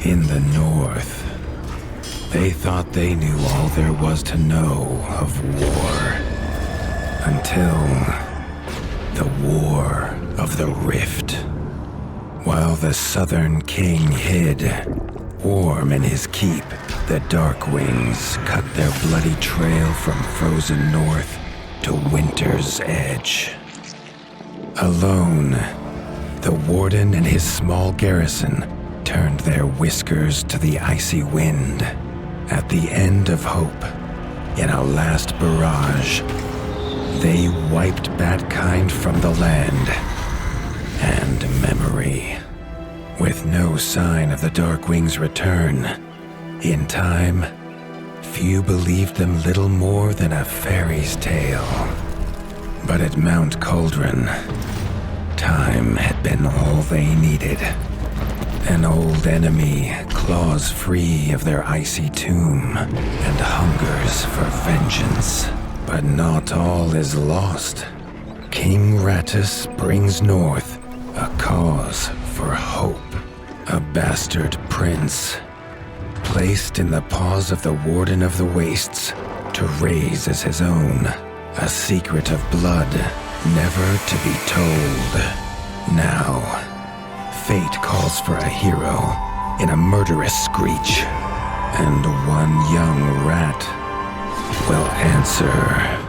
In the north, they thought they knew all there was to know of war. Until the War of the Rift. While the southern king hid, warm in his keep, the Darkwings cut their bloody trail from frozen north to winter's edge. Alone, the warden and his small garrison turned their whiskers to the icy wind. At the end of hope, in a last barrage, they wiped Batkind from the land and memory. With no sign of the Darkwings' return, in time, few believed them little more than a fairy's tale. But at Mount Cauldron, time had been all they needed. An old enemy claws free of their icy tomb and hungers for vengeance. But not all is lost. King Rattus brings north a cause for hope. A bastard prince, placed in the paws of the Warden of the Wastes to raise as his own. A secret of blood never to be told. Now, fate calls for a hero in a murderous screech, and one young rat will answer.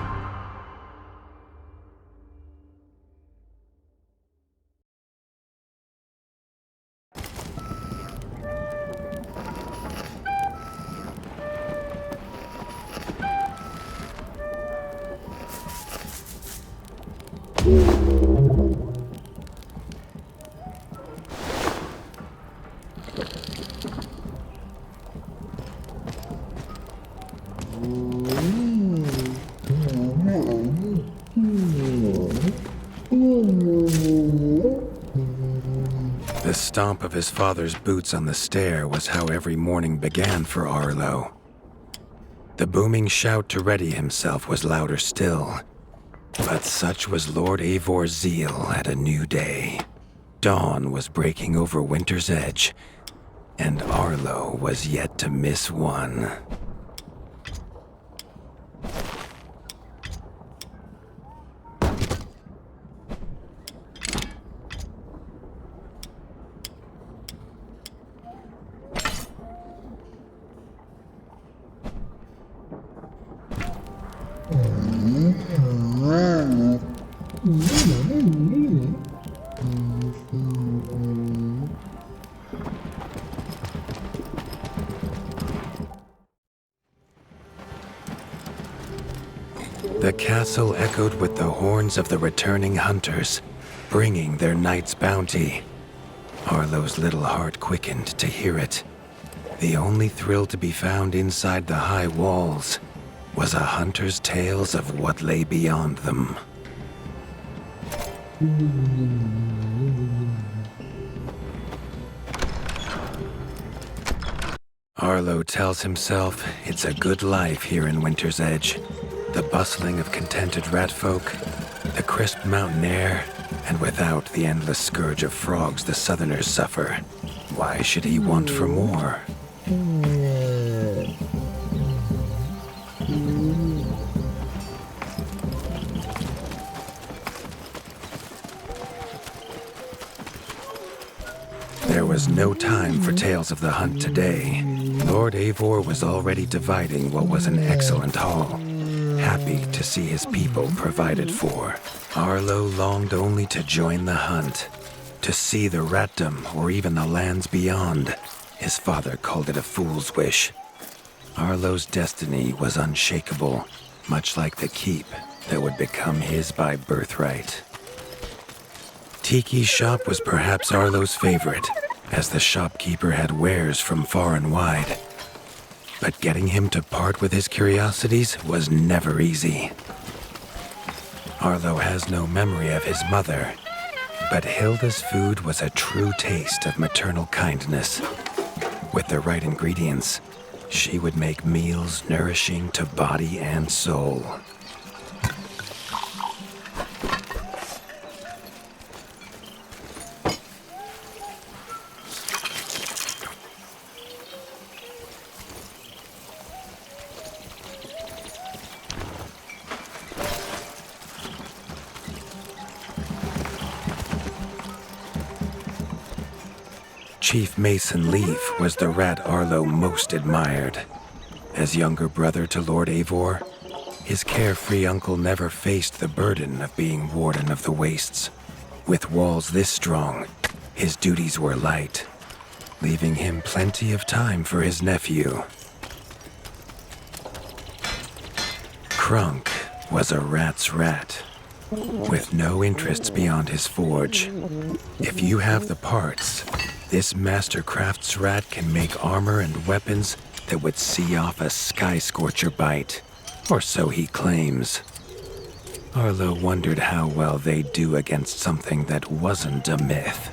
The stomp of his father's boots on the stair was how every morning began for Arlo. The booming shout to ready himself was louder still, but such was Lord Eivor's zeal at a new day. Dawn was breaking over winter's edge, and Arlo was yet to miss one. The castle echoed with the horns of the returning hunters, bringing their night's bounty. Arlo's little heart quickened to hear it. The only thrill to be found inside the high walls was a hunter's tales of what lay beyond them. Arlo tells himself it's a good life here in Winter's Edge. The bustling of contented rat folk, the crisp mountain air, and without the endless scourge of frogs the southerners suffer. Why should he want for more? There was no time for tales of the hunt today. Lord Eivor was already dividing what was an excellent haul, happy to see his people provided for. Arlo longed only to join the hunt, to see the ratdom or even the lands beyond. His father called it a fool's wish. Arlo's destiny was unshakable, much like the keep that would become his by birthright. Tiki's shop was perhaps Arlo's favorite, as the shopkeeper had wares from far and wide. But getting him to part with his curiosities was never easy. Arlo has no memory of his mother, but Hilda's food was a true taste of maternal kindness. With the right ingredients, she would make meals nourishing to body and soul. Chief Mason Leaf was the rat Arlo most admired. As younger brother to Lord Eivor, his carefree uncle never faced the burden of being Warden of the Wastes. With walls this strong, his duties were light, leaving him plenty of time for his nephew. Krunk was a rat's rat, with no interests beyond his forge. If you have the parts, this master crafts rat can make armor and weapons that would see off a sky scorcher bite, or so he claims. Arlo wondered how well they'd do against something that wasn't a myth.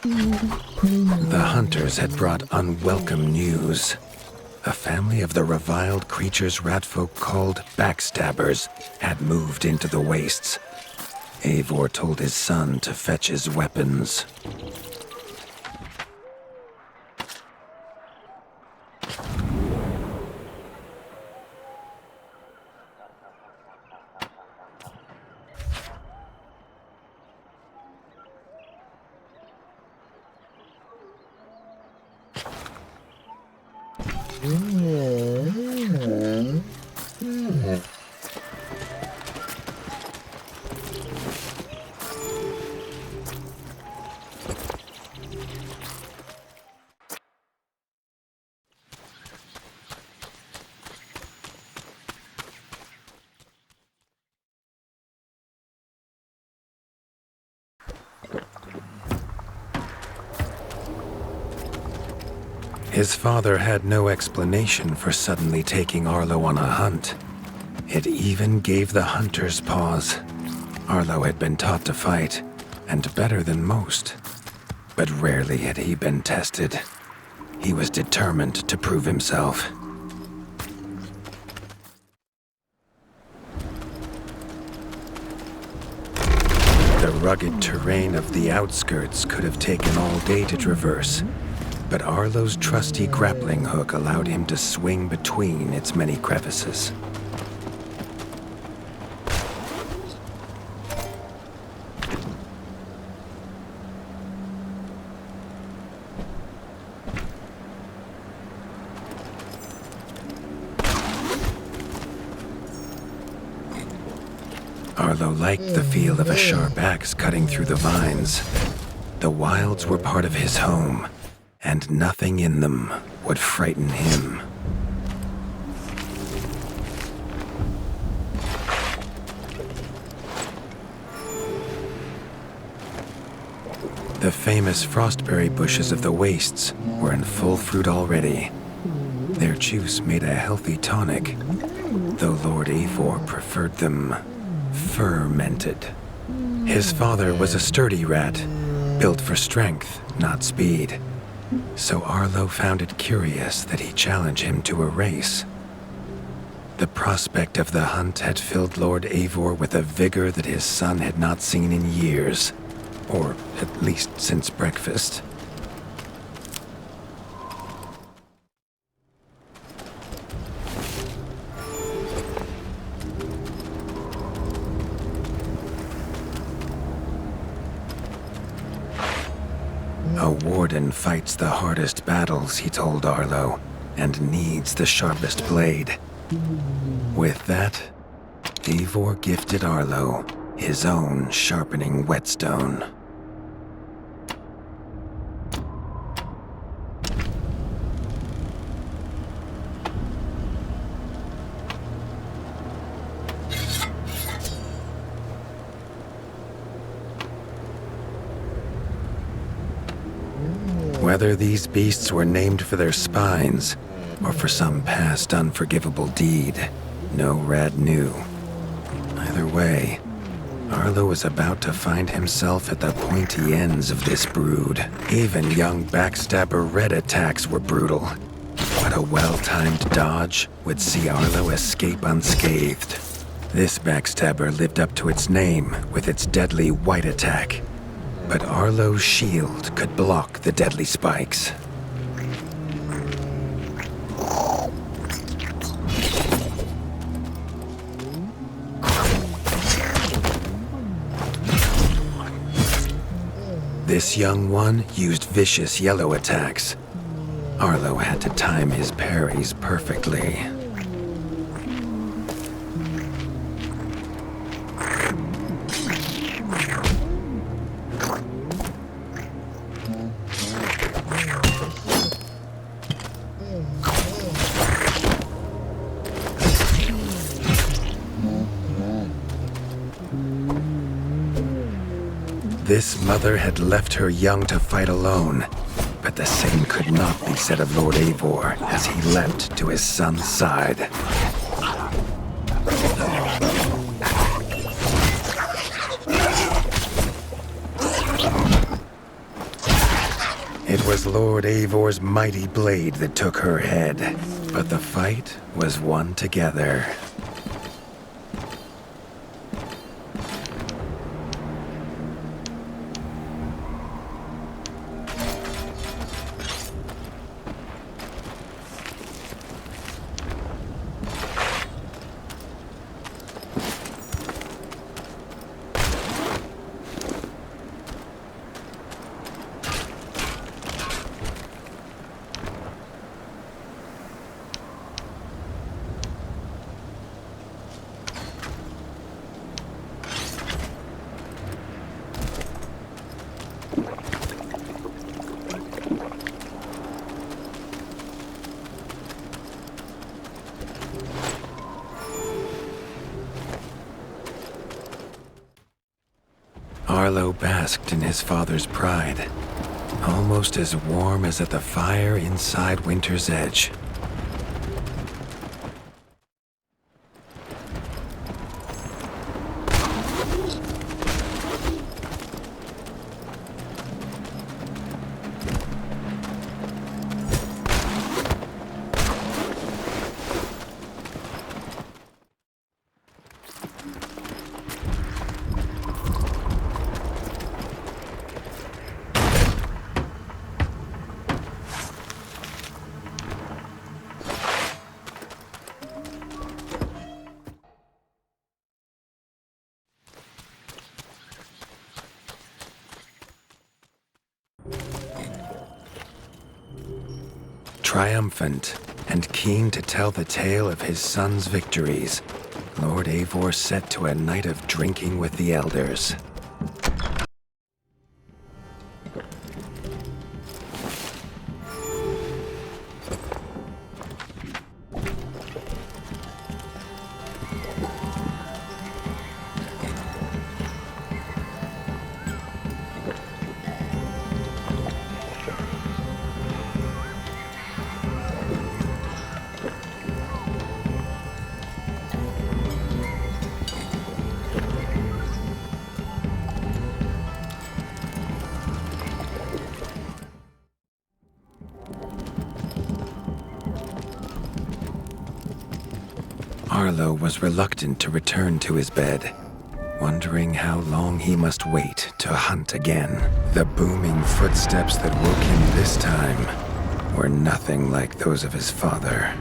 The hunters had brought unwelcome news. A family of the reviled creatures ratfolk called backstabbers had moved into the wastes. Eivor told his son to fetch his weapons. His father had no explanation for suddenly taking Arlo on a hunt. It even gave the hunters pause. Arlo had been taught to fight, and better than most. But rarely had he been tested. He was determined to prove himself. The rugged terrain of the outskirts could have taken all day to traverse. But Arlo's trusty grappling hook allowed him to swing between its many crevices. Arlo liked the feel of a sharp axe cutting through the vines. The wilds were part of his home, and nothing in them would frighten him. The famous frostberry bushes of the wastes were in full fruit already. Their juice made a healthy tonic, though Lord Eivor preferred them fermented. His father was a sturdy rat, built for strength, not speed. So Arlo found it curious that he challenged him to a race. The prospect of the hunt had filled Lord Eivor with a vigor that his son had not seen in years, or at least since breakfast. A warden fights the hardest battles, he told Arlo, and needs the sharpest blade. With that, Eivor gifted Arlo his own sharpening whetstone. Whether these beasts were named for their spines or for some past unforgivable deed, no Rad knew. Either way, Arlo was about to find himself at the pointy ends of this brood. Even young backstabber Red attacks were brutal, but a well-timed dodge would see Arlo escape unscathed. This backstabber lived up to its name with its deadly white attack, but Arlo's shield could block the deadly spikes. This young one used vicious yellow attacks. Arlo had to time his parries perfectly. This mother had left her young to fight alone, but the same could not be said of Lord Eivor as he leapt to his son's side. It was Lord Eivor's mighty blade that took her head, but the fight was won together. Arlo basked in his father's pride, almost as warm as at the fire inside Winter's Edge. Triumphant and keen to tell the tale of his son's victories, Lord Eivor set to a night of drinking with the elders. Arlo was reluctant to return to his bed, wondering how long he must wait to hunt again. The booming footsteps that woke him this time were nothing like those of his father.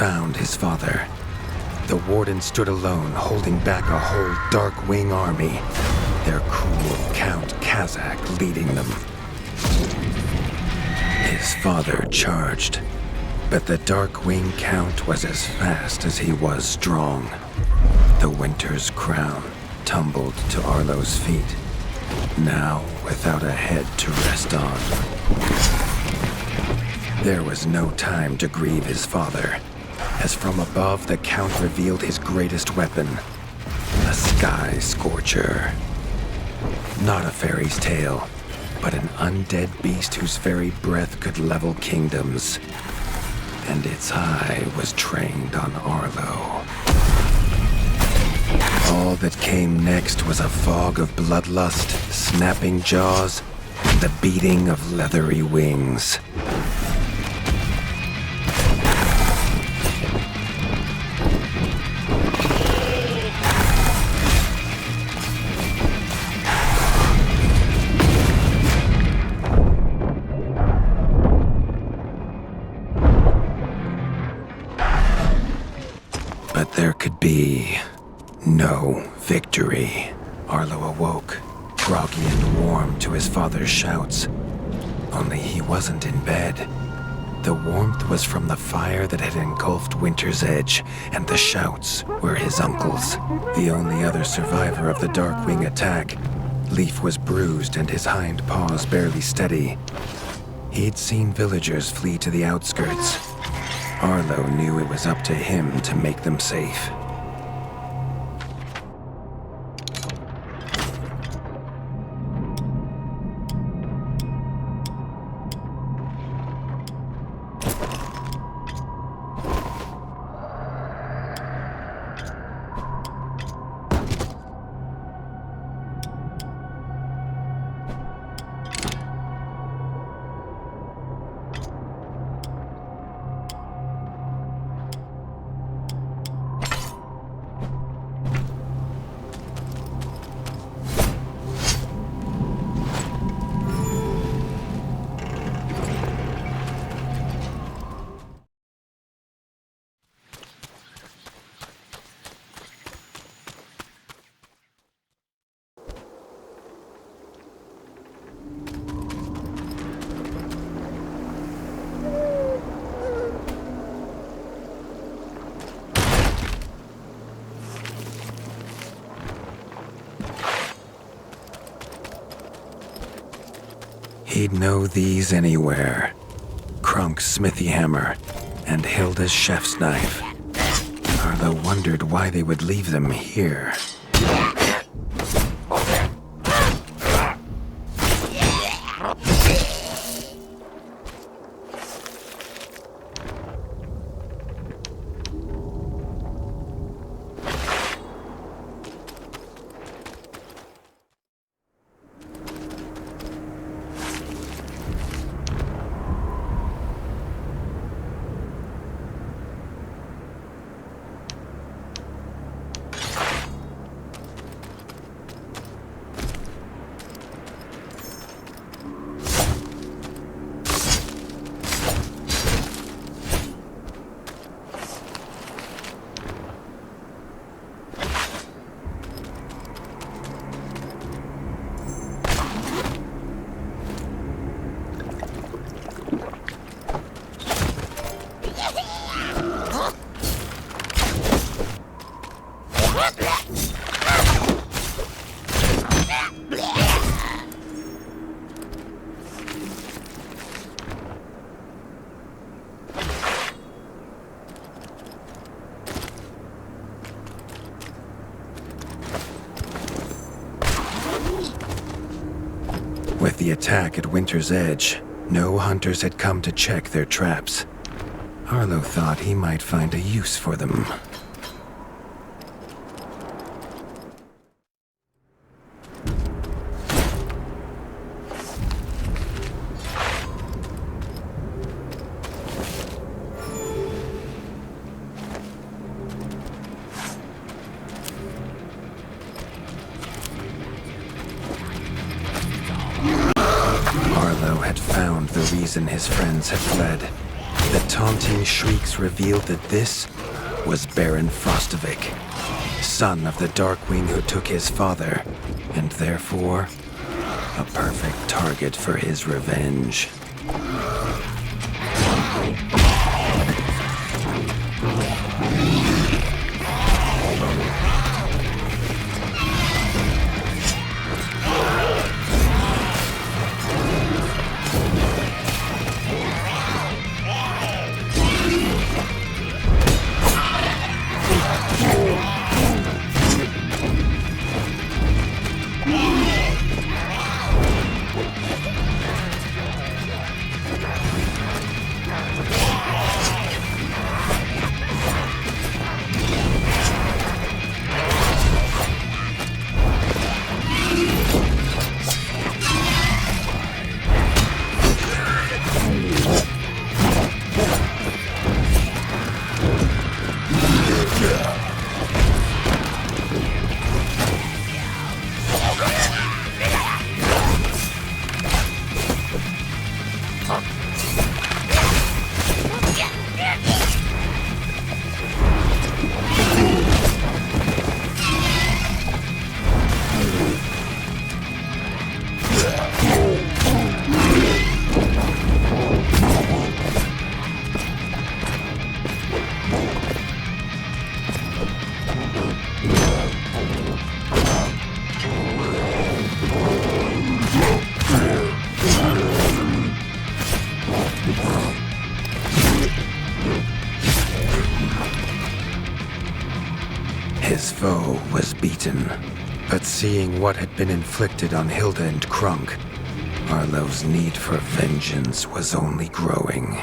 found his father. The warden stood alone, holding back a whole Darkwing army, their cruel Count Kazakh leading them. His father charged, but the Darkwing Count was as fast as he was strong. The Winter's crown tumbled to Arlo's feet, now without a head to rest on. There was no time to grieve his father, as from above the Count revealed his greatest weapon, a Sky Scorcher. Not a fairy's tale, but an undead beast whose very breath could level kingdoms. And its eye was trained on Arlo. All that came next was a fog of bloodlust, snapping jaws, and the beating of leathery wings. But there could be no victory. Arlo awoke, groggy and warm to his father's shouts. Only he wasn't in bed. The warmth was from the fire that had engulfed Winter's Edge, and the shouts were his uncle's. The only other survivor of the Darkwing attack, Leaf was bruised and his hind paws barely steady. He'd seen villagers flee to the outskirts. Arlo knew it was up to him to make them safe. He'd know these anywhere. Krunk's smithy hammer and Hilda's chef's knife. Arlo wondered why they would leave them here. With the attack at Winter's Edge, no hunters had come to check their traps. Arlo thought he might find a use for them. Arlo had found the reason his friends had fled. The taunting shrieks revealed that this was Baron Frostovik, son of the Darkwing who took his father, and therefore a perfect target for his revenge. His foe was beaten, but seeing what had been inflicted on Hilda and Krunk, Arlo's need for vengeance was only growing.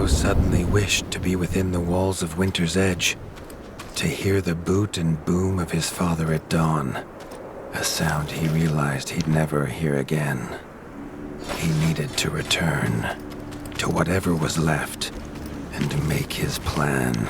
Suddenly wished to be within the walls of Winter's Edge, to hear the boot and boom of his father at dawn, a sound he realized he'd never hear again. He needed to return to whatever was left and make his plan.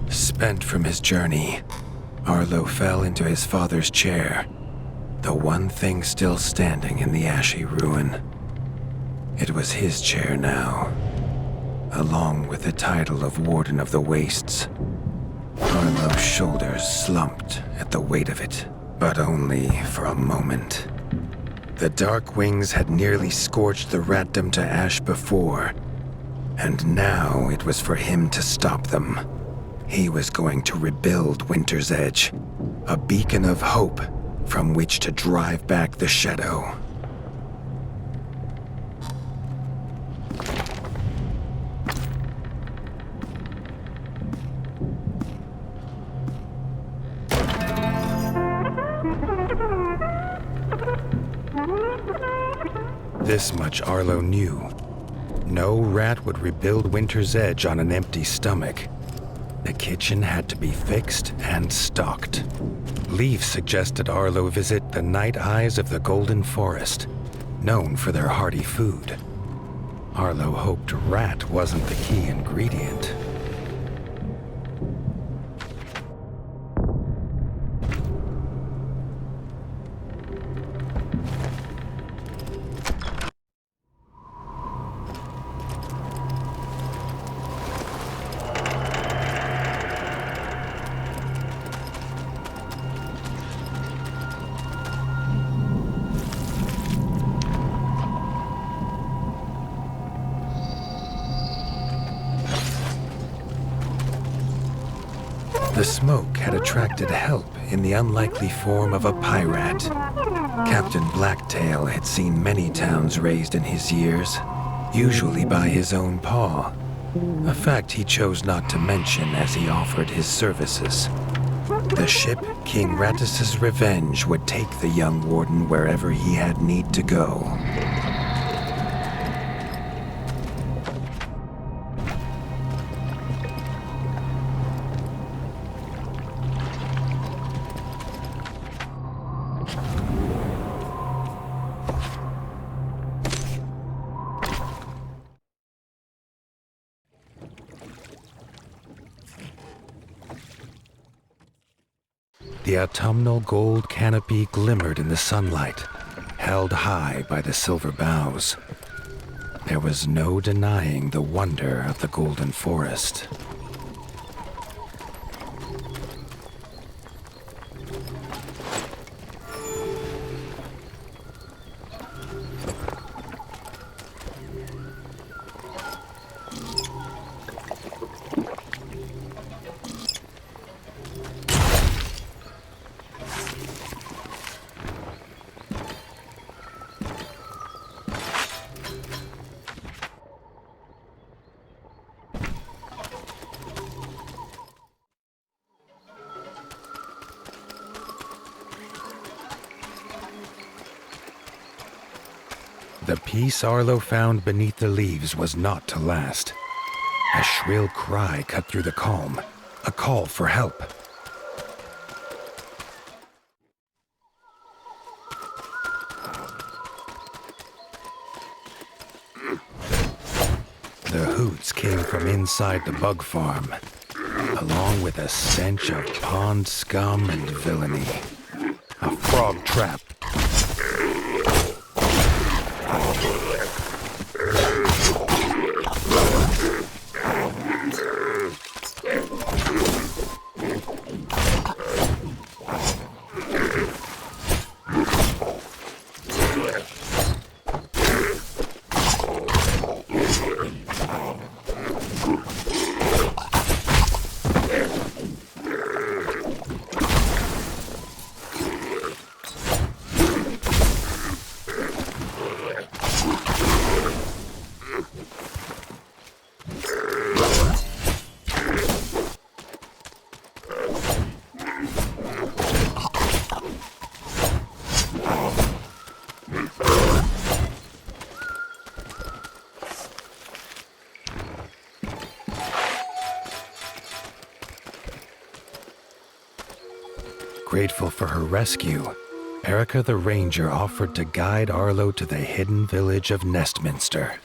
Spent from his journey, Arlo fell into his father's chair, the one thing still standing in the ashy ruin. It was his chair now, along with the title of Warden of the Wastes. Arlo's shoulders slumped at the weight of it, but only for a moment. The dark wings had nearly scorched the ratdom to ash before, and now it was for him to stop them. He was going to rebuild Winter's Edge, a beacon of hope from which to drive back the shadow. This much Arlo knew. No rat would rebuild Winter's Edge on an empty stomach. The kitchen had to be fixed and stocked. Leaf suggested Arlo visit the Night Eyes of the Golden Forest, known for their hearty food. Arlo hoped rat wasn't the key ingredient. The smoke had attracted help in the unlikely form of a pirate. Captain Blacktail had seen many towns razed in his years, usually by his own paw, a fact he chose not to mention as he offered his services. The ship King Rattus's Revenge would take the young warden wherever he had need to go. The autumnal gold canopy glimmered in the sunlight, held high by the silver boughs. There was no denying the wonder of the golden forest. The peace Arlo found beneath the leaves was not to last. A shrill cry cut through the calm, a call for help. The hoots came from inside the bug farm, along with a stench of pond scum and villainy. A frog trap. Grateful for her rescue, Erica the Ranger offered to guide Arlo to the hidden village of Nestminster.